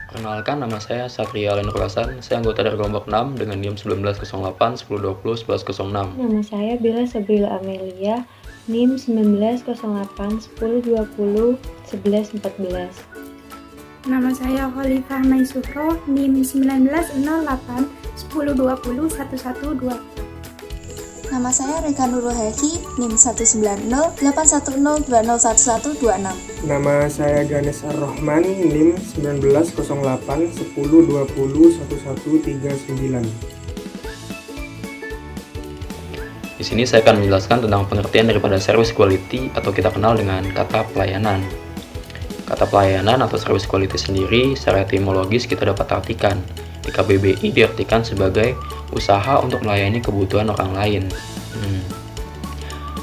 Perkenalkan, nama saya Satria Lenurlasan. Saya anggota dari kelompok 6 dengan NIM 1908 1020 1106. Nama saya Bella Sabrila Amelia, NIM 1908 1020 1114. Nama saya Khalifah Maisuro, NIM 1908 1020 1124. Nama saya Reka Nurul Heki, NIM 190 810 201126. Nama saya Ganes Ar-Rahman, NIM 1908 1020 1139. Di sini saya akan menjelaskan tentang pengertian daripada service quality atau kita kenal dengan kata pelayanan. Kata pelayanan atau service quality sendiri secara etimologis kita dapat artikan. Di KBBI diartikan sebagai usaha untuk melayani kebutuhan orang lain.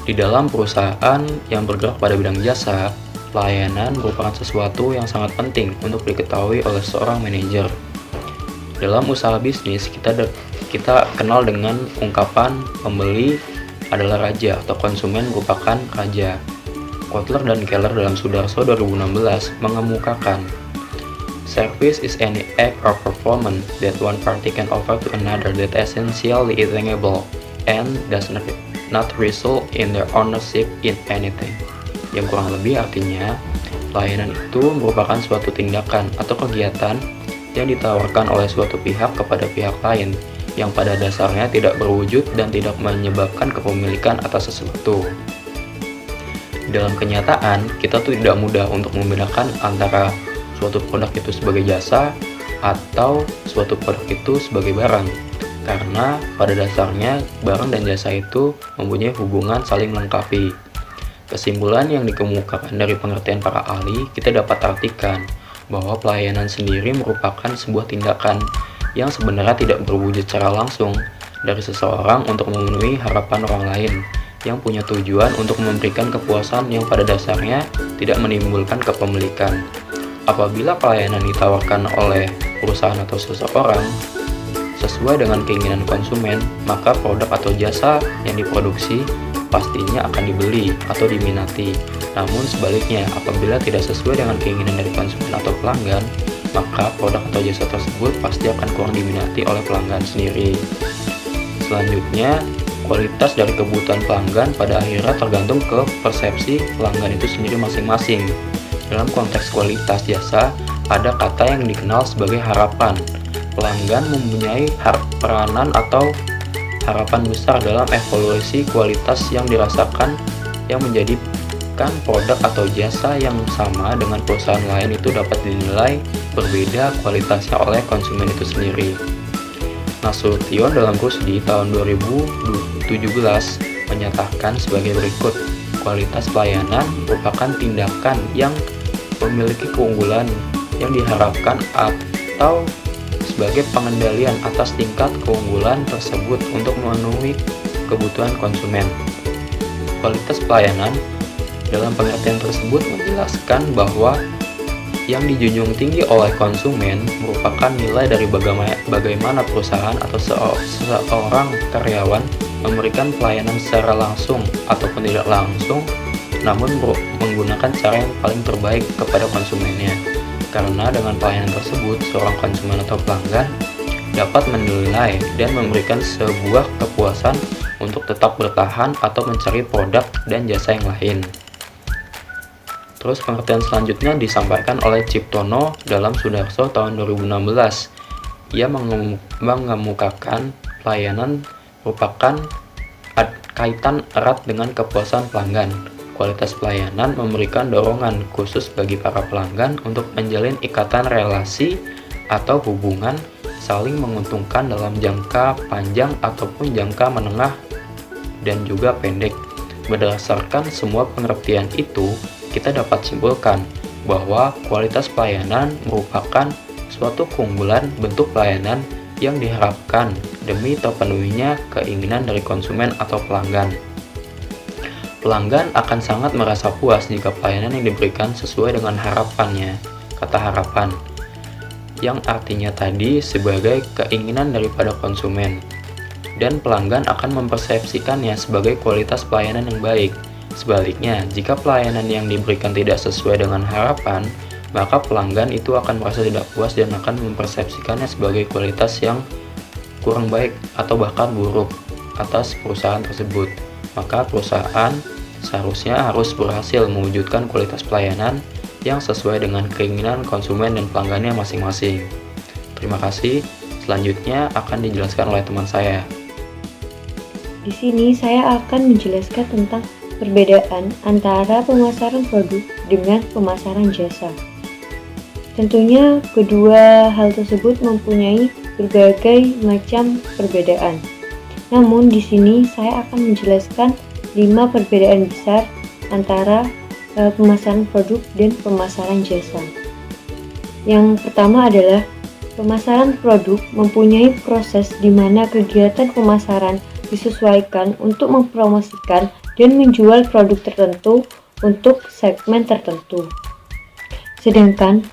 Di dalam perusahaan yang bergerak pada bidang jasa, pelayanan merupakan sesuatu yang sangat penting untuk diketahui oleh seorang manajer. Dalam usaha bisnis, kita kenal dengan ungkapan pembeli adalah raja atau konsumen merupakan raja. Kotler dan Keller dalam Sudarso 2016 mengemukakan, service is any act or performance that one party can offer to another that essentially is renewable and does not result in their ownership in anything. Yang kurang lebih artinya, pelayanan itu merupakan suatu tindakan atau kegiatan yang ditawarkan oleh suatu pihak kepada pihak lain yang pada dasarnya tidak berwujud dan tidak menyebabkan kepemilikan atas sesuatu. Dalam kenyataan, kita tuh tidak mudah untuk membedakan antara suatu produk itu sebagai jasa atau suatu produk itu sebagai barang, karena pada dasarnya barang dan jasa itu mempunyai hubungan saling melengkapi. Kesimpulan yang dikemukakan dari pengertian para ahli, kita dapat artikan bahwa pelayanan sendiri merupakan sebuah tindakan yang sebenarnya tidak berwujud secara langsung dari seseorang untuk memenuhi harapan orang lain yang punya tujuan untuk memberikan kepuasan yang pada dasarnya tidak menimbulkan kepemilikan. Apabila pelayanan ditawarkan oleh perusahaan atau seseorang sesuai dengan keinginan konsumen, maka produk atau jasa yang diproduksi pastinya akan dibeli atau diminati. Namun sebaliknya, apabila tidak sesuai dengan keinginan dari konsumen atau pelanggan, maka produk atau jasa tersebut pasti akan kurang diminati oleh pelanggan sendiri. Selanjutnya, kualitas dari kebutuhan pelanggan pada akhirnya tergantung ke persepsi pelanggan itu sendiri masing-masing. Dalam konteks kualitas jasa, ada kata yang dikenal sebagai harapan. Pelanggan mempunyai peranan atau harapan besar dalam evaluasi kualitas yang dirasakan yang menjadikan produk atau jasa yang sama dengan perusahaan lain itu dapat dinilai berbeda kualitasnya oleh konsumen itu sendiri. Nasution dalam Rusdi tahun 2017 menyatakan sebagai berikut, kualitas pelayanan merupakan tindakan yang memiliki keunggulan yang diharapkan atau sebagai pengendalian atas tingkat keunggulan tersebut untuk memenuhi kebutuhan konsumen. Kualitas pelayanan dalam pengertian tersebut menjelaskan bahwa yang dijunjung tinggi oleh konsumen merupakan nilai dari bagaimana perusahaan atau seorang karyawan memberikan pelayanan secara langsung ataupun tidak langsung, namun menggunakan cara yang paling terbaik kepada konsumennya. Karena dengan pelayanan tersebut, seorang konsumen atau pelanggan dapat menilai dan memberikan sebuah kepuasan untuk tetap bertahan atau mencari produk dan jasa yang lain. Terus pengertian selanjutnya disampaikan oleh Ciptono dalam Sudarso tahun 2016. Ia mengemukakan pelayanan merupakan kaitan erat dengan kepuasan pelanggan. Kualitas pelayanan memberikan dorongan khusus bagi para pelanggan untuk menjalin ikatan relasi atau hubungan saling menguntungkan dalam jangka panjang ataupun jangka menengah dan juga pendek. Berdasarkan semua pengertian itu, kita dapat simpulkan bahwa kualitas pelayanan merupakan suatu keunggulan bentuk pelayanan yang diharapkan demi terpenuhinya keinginan dari konsumen atau pelanggan. Pelanggan akan sangat merasa puas jika pelayanan yang diberikan sesuai dengan harapannya. Kata harapan, yang artinya tadi sebagai keinginan daripada konsumen. Dan pelanggan akan mempersepsikannya sebagai kualitas pelayanan yang baik. Sebaliknya, jika pelayanan yang diberikan tidak sesuai dengan harapan, maka pelanggan itu akan merasa tidak puas dan akan mempersepsikannya sebagai kualitas yang kurang baik atau bahkan buruk atas perusahaan tersebut. Maka perusahaan seharusnya harus berhasil mewujudkan kualitas pelayanan yang sesuai dengan keinginan konsumen dan pelanggannya masing-masing. Terima kasih. Selanjutnya akan dijelaskan oleh teman saya. Di sini saya akan menjelaskan tentang perbedaan antara pemasaran produk dengan pemasaran jasa. Tentunya kedua hal tersebut mempunyai berbagai macam perbedaan. Namun di sini saya akan menjelaskan 5 perbedaan besar antara pemasaran produk dan pemasaran jasa. Yang pertama adalah pemasaran produk mempunyai proses di mana kegiatan pemasaran disesuaikan untuk mempromosikan dan menjual produk tertentu untuk segmen tertentu. Sedangkan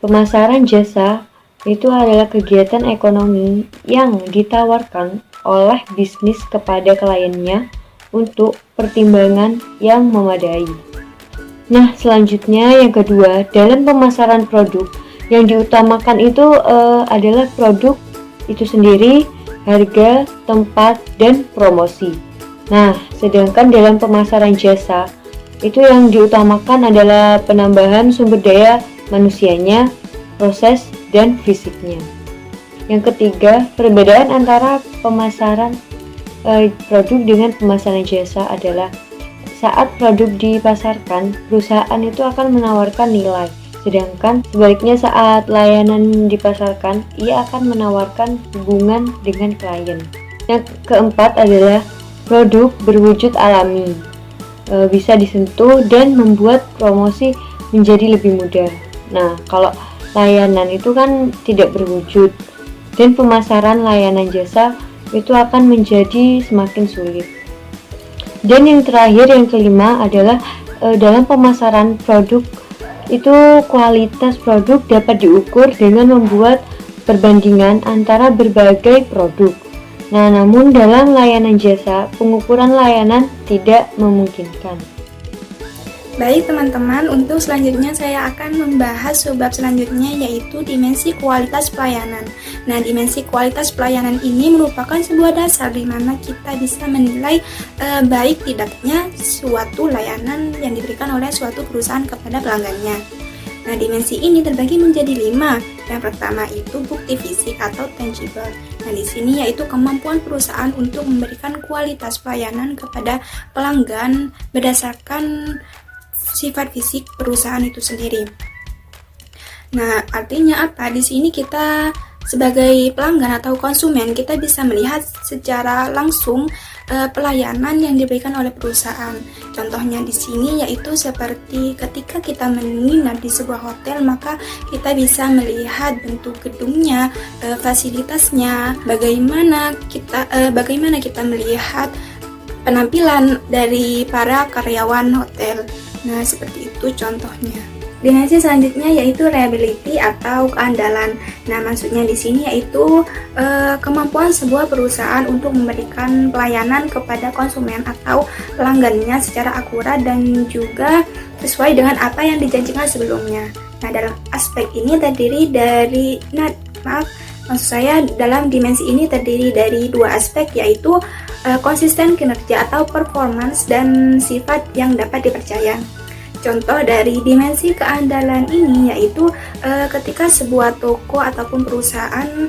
pemasaran jasa itu adalah kegiatan ekonomi yang ditawarkan oleh bisnis kepada kliennya untuk pertimbangan yang memadai. Nah, selanjutnya yang kedua, dalam pemasaran produk yang diutamakan itu adalah produk itu sendiri, harga, tempat, dan promosi. Nah, sedangkan dalam pemasaran jasa itu yang diutamakan adalah penambahan sumber daya manusianya, proses, dan fisiknya. Yang ketiga, perbedaan antara pemasaran produk dengan pemasaran jasa adalah saat produk dipasarkan, perusahaan itu akan menawarkan nilai. Sedangkan sebaliknya saat layanan dipasarkan, ia akan menawarkan hubungan dengan klien. Yang keempat adalah produk berwujud alami, bisa disentuh dan membuat promosi menjadi lebih mudah. Nah, kalau layanan itu kan tidak berwujud, dan pemasaran layanan jasa itu akan menjadi semakin sulit. Dan yang terakhir, yang kelima adalah dalam pemasaran produk itu kualitas produk dapat diukur dengan membuat perbandingan antara berbagai produk. Nah, namun dalam layanan jasa, pengukuran layanan tidak memungkinkan. Baik teman-teman, untuk selanjutnya saya akan membahas subbab selanjutnya, yaitu dimensi kualitas pelayanan. Nah, dimensi kualitas pelayanan ini merupakan sebuah dasar di mana kita bisa menilai baik tidaknya suatu layanan yang diberikan oleh suatu perusahaan kepada pelanggannya. Nah, dimensi ini terbagi menjadi 5. Yang pertama itu bukti fisik atau tangible. Nah, di sini yaitu kemampuan perusahaan untuk memberikan kualitas pelayanan kepada pelanggan berdasarkan sifat fisik perusahaan itu sendiri. Nah, artinya apa? Di sini kita sebagai pelanggan atau konsumen, kita bisa melihat secara langsung pelayanan yang diberikan oleh perusahaan. Contohnya di sini yaitu seperti ketika kita menginap di sebuah hotel, maka kita bisa melihat bentuk gedungnya, fasilitasnya, bagaimana kita melihat penampilan dari para karyawan hotel. Nah, seperti itu contohnya. Dimensi selanjutnya yaitu reliability atau keandalan. Nah, maksudnya di sini yaitu kemampuan sebuah perusahaan untuk memberikan pelayanan kepada konsumen atau pelanggannya secara akurat dan juga sesuai dengan apa yang dijanjikan sebelumnya. Nah, dalam aspek ini dalam dimensi ini terdiri dari 2 aspek, yaitu konsisten kinerja atau performance dan sifat yang dapat dipercaya. Contoh dari dimensi keandalan ini yaitu ketika sebuah toko ataupun perusahaan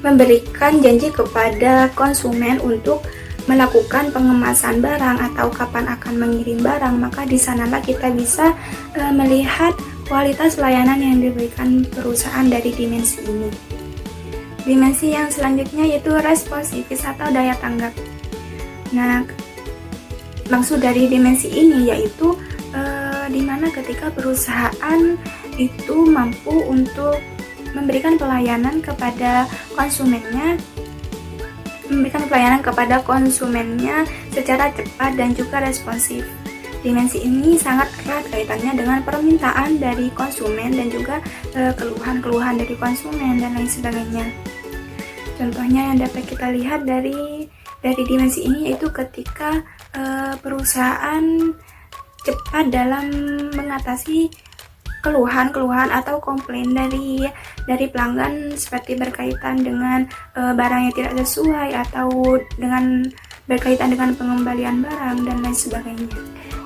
memberikan janji kepada konsumen untuk melakukan pengemasan barang atau kapan akan mengirim barang, maka di sanalah kita bisa melihat kualitas layanan yang diberikan perusahaan dari dimensi ini. Dimensi yang selanjutnya yaitu responsiveness atau daya tanggap. Nah, maksud dari dimensi ini yaitu di mana ketika perusahaan itu mampu untuk memberikan pelayanan kepada konsumennya secara cepat dan juga responsif. Dimensi ini sangat erat kaitannya dengan permintaan dari konsumen dan juga keluhan-keluhan dari konsumen dan lain sebagainya. Contohnya yang dapat kita lihat dari dimensi ini yaitu ketika perusahaan cepat dalam mengatasi keluhan atau komplain dari pelanggan, seperti berkaitan dengan barang yang tidak sesuai atau dengan berkaitan dengan pengembalian barang dan lain sebagainya.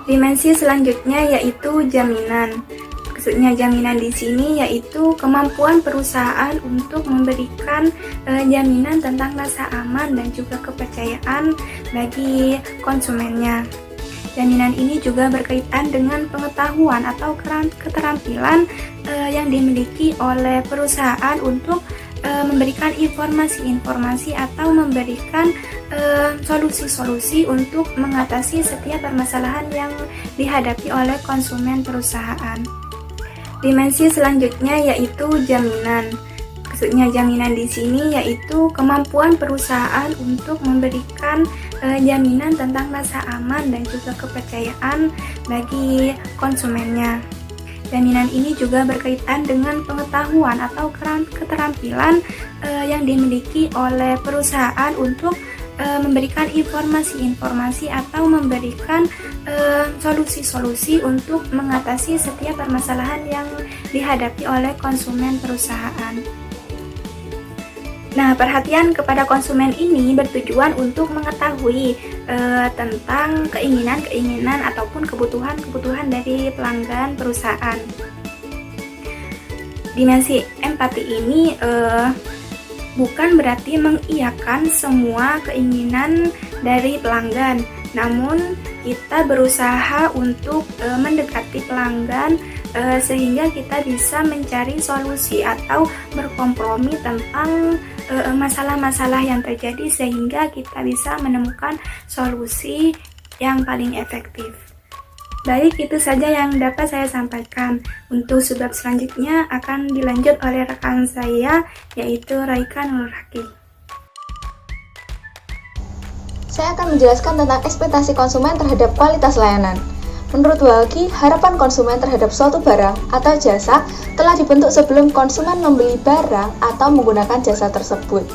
Dimensi selanjutnya yaitu jaminan. Maksudnya jaminan di sini yaitu kemampuan perusahaan untuk memberikan jaminan tentang rasa aman dan juga kepercayaan bagi konsumennya. Jaminan ini juga berkaitan dengan pengetahuan atau keterampilan yang dimiliki oleh perusahaan untuk memberikan informasi-informasi atau memberikan solusi-solusi untuk mengatasi setiap permasalahan yang dihadapi oleh konsumen perusahaan. Dimensi selanjutnya yaitu jaminan. Maksudnya jaminan di sini yaitu kemampuan perusahaan untuk memberikan jaminan tentang rasa aman dan juga kepercayaan bagi konsumennya. Jaminan ini juga berkaitan dengan pengetahuan atau keterampilan yang dimiliki oleh perusahaan untuk memberikan informasi-informasi atau memberikan solusi-solusi untuk mengatasi setiap permasalahan yang dihadapi oleh konsumen perusahaan. Nah, perhatian kepada konsumen ini bertujuan untuk mengetahui tentang keinginan-keinginan ataupun kebutuhan-kebutuhan dari pelanggan perusahaan. Dimensi empati ini bukan berarti mengiyakan semua keinginan dari pelanggan, namun kita berusaha untuk mendekati pelanggan sehingga kita bisa mencari solusi atau berkompromi tentang masalah-masalah yang terjadi sehingga kita bisa menemukan solusi yang paling efektif. Baik, itu saja yang dapat saya sampaikan. Untuk sebab selanjutnya akan dilanjut oleh rekan saya, yaitu Raika Nurhaki. Saya akan menjelaskan tentang ekspektasi konsumen terhadap kualitas layanan. Menurut Walgi, harapan konsumen terhadap suatu barang atau jasa telah dibentuk sebelum konsumen membeli barang atau menggunakan jasa tersebut.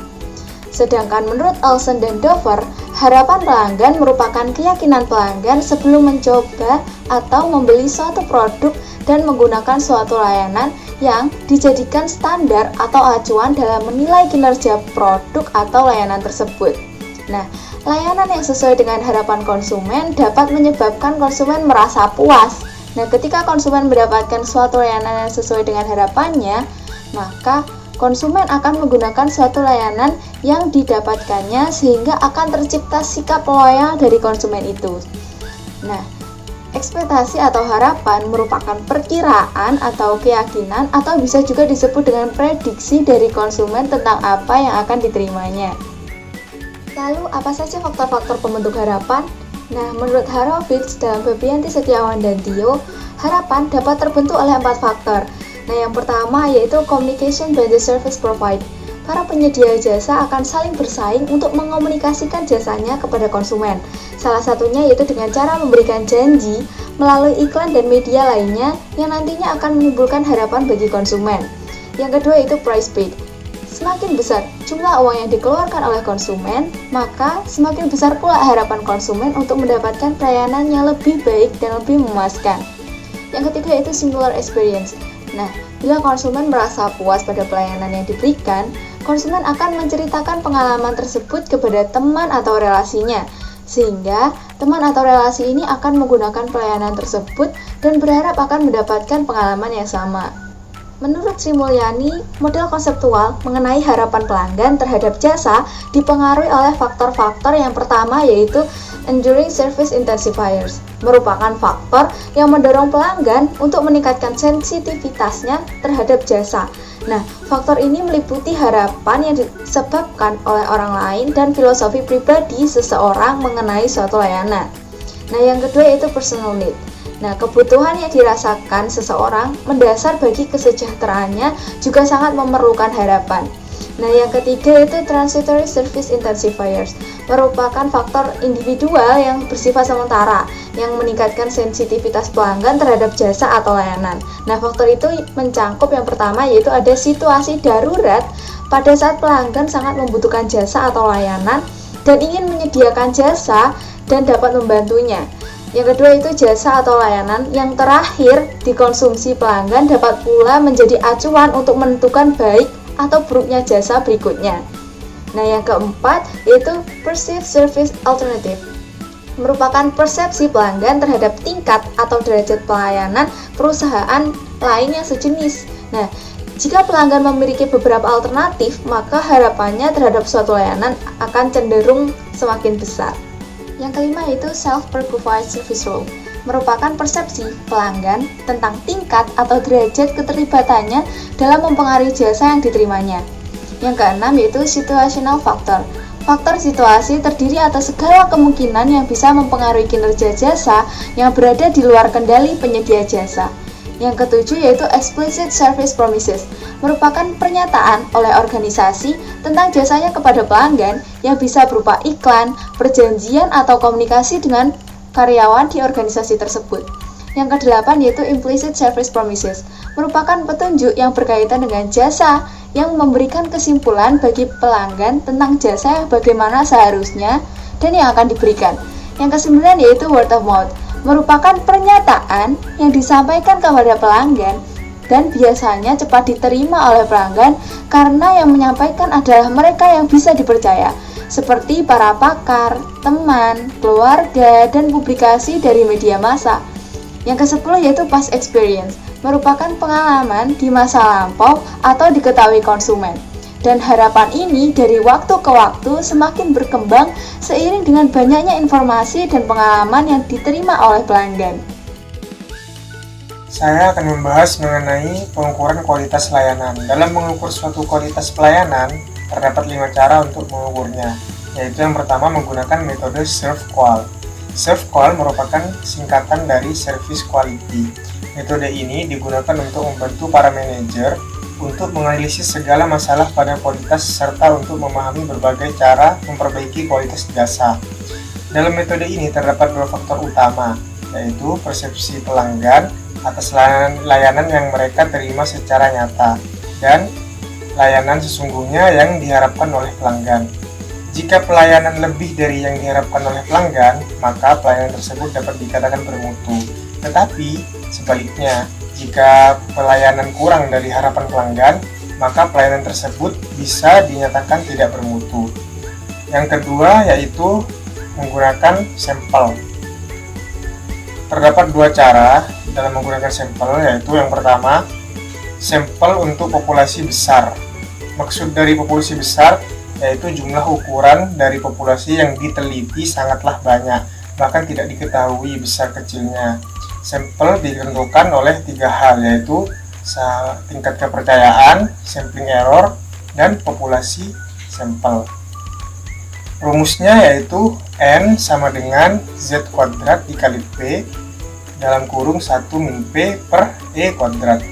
Sedangkan menurut Olsen dan Dover, harapan pelanggan merupakan keyakinan pelanggan sebelum mencoba atau membeli suatu produk dan menggunakan suatu layanan yang dijadikan standar atau acuan dalam menilai kinerja produk atau layanan tersebut. Nah, layanan yang sesuai dengan harapan konsumen dapat menyebabkan konsumen merasa puas. Nah, ketika konsumen mendapatkan suatu layanan yang sesuai dengan harapannya, maka konsumen akan menggunakan suatu layanan yang didapatkannya sehingga akan tercipta sikap loyal dari konsumen itu. Nah, ekspektasi atau harapan merupakan perkiraan atau keyakinan atau bisa juga disebut dengan prediksi dari konsumen tentang apa yang akan diterimanya. Lalu, apa saja faktor-faktor pembentuk harapan? Nah, menurut Horowitz dalam Febianti Setiawan dan Tio, harapan dapat terbentuk oleh 4 faktor. Nah, yang pertama yaitu communication by the service provider. Para penyedia jasa akan saling bersaing untuk mengomunikasikan jasanya kepada konsumen. Salah satunya yaitu dengan cara memberikan janji melalui iklan dan media lainnya yang nantinya akan menimbulkan harapan bagi konsumen. Yang kedua yaitu price paid. Semakin besar jumlah uang yang dikeluarkan oleh konsumen, maka semakin besar pula harapan konsumen untuk mendapatkan pelayanan yang lebih baik dan lebih memuaskan. Yang ketiga yaitu singular experience. Nah, bila konsumen merasa puas pada pelayanan yang diberikan, konsumen akan menceritakan pengalaman tersebut kepada teman atau relasinya, sehingga teman atau relasi ini akan menggunakan pelayanan tersebut dan berharap akan mendapatkan pengalaman yang sama. Menurut Sri Mulyani, model konseptual mengenai harapan pelanggan terhadap jasa dipengaruhi oleh faktor-faktor yang pertama yaitu enduring service intensifiers, merupakan faktor yang mendorong pelanggan untuk meningkatkan sensitivitasnya terhadap jasa. Nah, faktor ini meliputi harapan yang disebabkan oleh orang lain dan filosofi pribadi seseorang mengenai suatu layanan. Nah, yang kedua yaitu personal need. Nah, kebutuhan yang dirasakan seseorang mendasar bagi kesejahteraannya juga sangat memerlukan harapan. Nah, yang ketiga itu transitory service intensifiers, merupakan faktor individual yang bersifat sementara, yang meningkatkan sensitivitas pelanggan terhadap jasa atau layanan. Nah, faktor itu mencangkup yang pertama yaitu ada situasi darurat pada saat pelanggan sangat membutuhkan jasa atau layanan dan ingin menyediakan jasa dan dapat membantunya. Yang kedua itu jasa atau layanan yang terakhir dikonsumsi pelanggan dapat pula menjadi acuan untuk menentukan baik atau buruknya jasa berikutnya. Nah, yang keempat yaitu perceived service alternative, merupakan persepsi pelanggan terhadap tingkat atau derajat pelayanan perusahaan lain yang sejenis. Nah, jika pelanggan memiliki beberapa alternatif, maka harapannya terhadap suatu layanan akan cenderung semakin besar. Yang kelima yaitu self-perceived service role, merupakan persepsi pelanggan tentang tingkat atau derajat keterlibatannya dalam mempengaruhi jasa yang diterimanya. Yang keenam yaitu situational factor. Faktor situasi terdiri atas segala kemungkinan yang bisa mempengaruhi kinerja jasa yang berada di luar kendali penyedia jasa. Yang ketujuh yaitu explicit service promises, merupakan pernyataan oleh organisasi tentang jasanya kepada pelanggan yang bisa berupa iklan, perjanjian, atau komunikasi dengan karyawan di organisasi tersebut. Yang kedelapan yaitu implicit service promises, merupakan petunjuk yang berkaitan dengan jasa yang memberikan kesimpulan bagi pelanggan tentang jasa yang bagaimana seharusnya dan yang akan diberikan. Yang kesembilan yaitu word of mouth, merupakan pernyataan yang disampaikan kepada pelanggan dan biasanya cepat diterima oleh pelanggan karena yang menyampaikan adalah mereka yang bisa dipercaya, seperti para pakar, teman, keluarga, dan publikasi dari media massa. Yang ke-10 yaitu past experience, merupakan pengalaman di masa lampau atau diketahui konsumen. Dan harapan ini dari waktu ke waktu semakin berkembang seiring dengan banyaknya informasi dan pengalaman yang diterima oleh pelanggan. Saya akan membahas mengenai pengukuran kualitas layanan. Dalam mengukur suatu kualitas pelayanan, terdapat 5 cara untuk mengukurnya, yaitu yang pertama menggunakan metode SERVQUAL. SERVQUAL merupakan singkatan dari Service Quality. Metode ini digunakan untuk membantu para manajer untuk menganalisis segala masalah pada kualitas serta untuk memahami berbagai cara memperbaiki kualitas jasa. Dalam metode ini terdapat 2 faktor utama, yaitu persepsi pelanggan atas layanan yang mereka terima secara nyata dan layanan sesungguhnya yang diharapkan oleh pelanggan. Jika pelayanan lebih dari yang diharapkan oleh pelanggan, maka pelayanan tersebut dapat dikatakan bermutu. Tetapi sebaliknya, jika pelayanan kurang dari harapan pelanggan, maka pelayanan tersebut bisa dinyatakan tidak bermutu. Yang kedua yaitu menggunakan sampel. Terdapat 2 cara dalam menggunakan sampel, yaitu yang pertama, sampel untuk populasi besar. Maksud dari populasi besar yaitu jumlah ukuran dari populasi yang diteliti sangatlah banyak, bahkan tidak diketahui besar kecilnya. Sampel ditentukan oleh 3 hal, yaitu tingkat kepercayaan, sampling error, dan populasi sampel. Rumusnya yaitu N sama dengan Z kuadrat dikali P dalam kurung 1 min P per E kuadrat.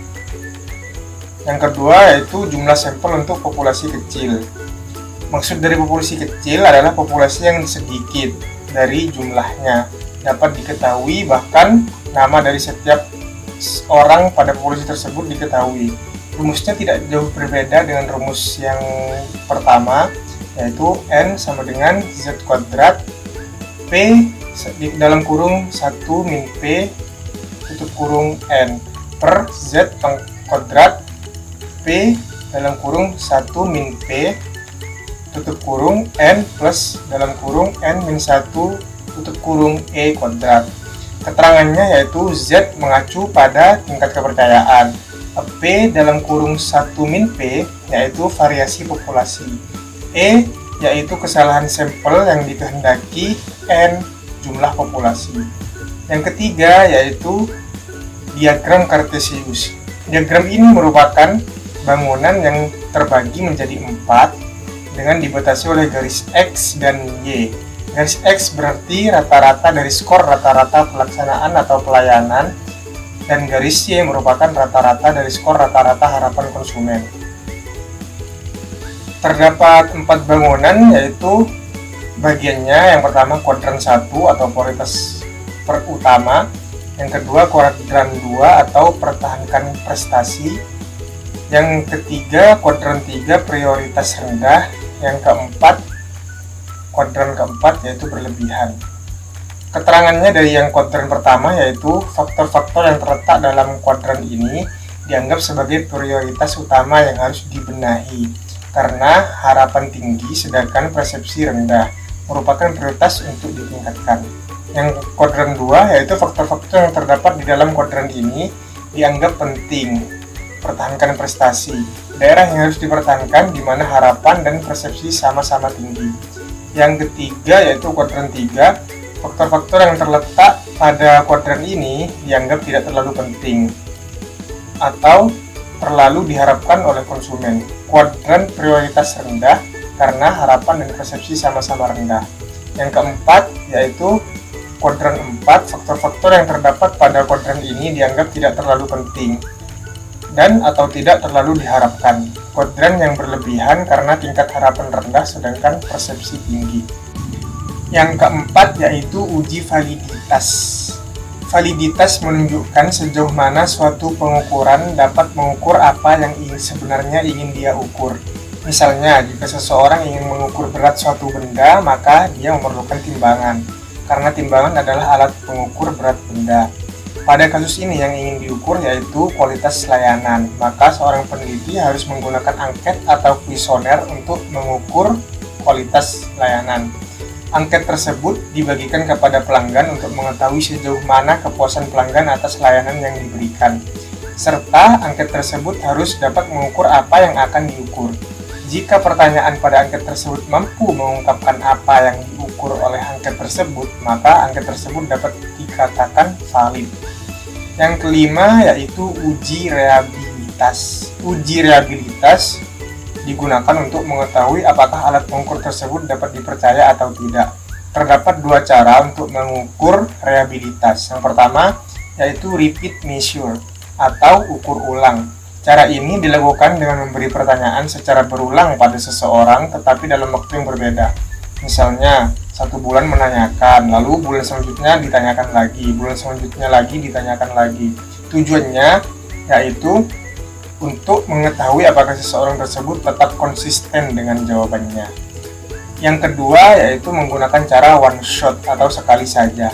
Yang kedua yaitu jumlah sampel untuk populasi kecil. Maksud dari populasi kecil adalah populasi yang sedikit dari jumlahnya. Dapat diketahui, bahkan nama dari setiap orang pada populasi tersebut diketahui. Rumusnya tidak jauh berbeda dengan rumus yang pertama, yaitu N sama dengan Z kuadrat P dalam kurung 1 min P tutup kurung N per Z kuadrat P dalam kurung 1 min P tutup kurung N plus dalam kurung N min 1 tutup kurung E kuadrat. Keterangannya yaitu Z mengacu pada tingkat kepercayaan, P dalam kurung 1 min P yaitu variasi populasi, E yaitu kesalahan sampel yang dikehendaki, N jumlah populasi. Yang ketiga yaitu diagram Cartesius. Diagram ini merupakan bangunan yang terbagi menjadi 4 dengan dibatasi oleh garis X dan Y. Garis X berarti rata-rata dari skor rata-rata pelaksanaan atau pelayanan, dan garis Y merupakan rata-rata dari skor rata-rata harapan konsumen. Terdapat 4 bangunan, yaitu bagiannya yang pertama kuadran 1 atau prioritas utama, yang kedua kuadran 2 atau pertahankan prestasi, yang ketiga kuadran 3 prioritas rendah, yang keempat kuadran keempat yaitu berlebihan. Keterangannya dari yang kuadran pertama, yaitu faktor-faktor yang terletak dalam kuadran ini dianggap sebagai prioritas utama yang harus dibenahi karena harapan tinggi sedangkan persepsi rendah merupakan prioritas untuk ditingkatkan. Yang kuadran 2, yaitu faktor-faktor yang terdapat di dalam kuadran ini dianggap penting. Pertahankan prestasi. Daerah yang harus dipertahankan di mana harapan dan persepsi sama-sama tinggi. Yang ketiga, yaitu kuadran 3, faktor-faktor yang terletak pada kuadran ini dianggap tidak terlalu penting atau terlalu diharapkan oleh konsumen. Kuadran prioritas rendah karena harapan dan persepsi sama-sama rendah. Yang keempat, yaitu kuadran 4, faktor-faktor yang terdapat pada kuadran ini dianggap tidak terlalu penting dan atau tidak terlalu diharapkan. Kuadran yang berlebihan karena tingkat harapan rendah sedangkan persepsi tinggi. Yang keempat, yaitu uji validitas. Validitas menunjukkan sejauh mana suatu pengukuran dapat mengukur apa yang sebenarnya ingin dia ukur. Misalnya, jika seseorang ingin mengukur berat suatu benda, maka dia memerlukan timbangan, karena timbangan adalah alat pengukur berat benda. Pada kasus ini yang ingin diukur yaitu kualitas layanan, maka seorang peneliti harus menggunakan angket atau kuesioner untuk mengukur kualitas layanan. Angket tersebut dibagikan kepada pelanggan untuk mengetahui sejauh mana kepuasan pelanggan atas layanan yang diberikan, serta angket tersebut harus dapat mengukur apa yang akan diukur. Jika pertanyaan pada angket tersebut mampu mengungkapkan apa yang diukur oleh angket tersebut, maka angket tersebut dapat dikatakan valid. Yang kelima, yaitu uji reliabilitas. Uji reliabilitas digunakan untuk mengetahui apakah alat pengukur tersebut dapat dipercaya atau tidak. Terdapat dua cara untuk mengukur reliabilitas. Yang pertama, yaitu repeat measure atau ukur ulang. Cara ini dilakukan dengan memberi pertanyaan secara berulang pada seseorang tetapi dalam waktu yang berbeda. Misalnya, 1 bulan menanyakan, lalu bulan selanjutnya ditanyakan lagi, bulan selanjutnya lagi ditanyakan lagi. Tujuannya yaitu untuk mengetahui apakah seseorang tersebut tetap konsisten dengan jawabannya. Yang kedua, yaitu menggunakan cara one shot atau sekali saja.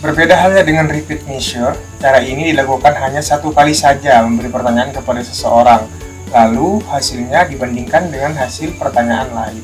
Berbeda halnya dengan repeat measure, cara ini dilakukan hanya 1 kali saja memberi pertanyaan kepada seseorang, lalu hasilnya dibandingkan dengan hasil pertanyaan lain.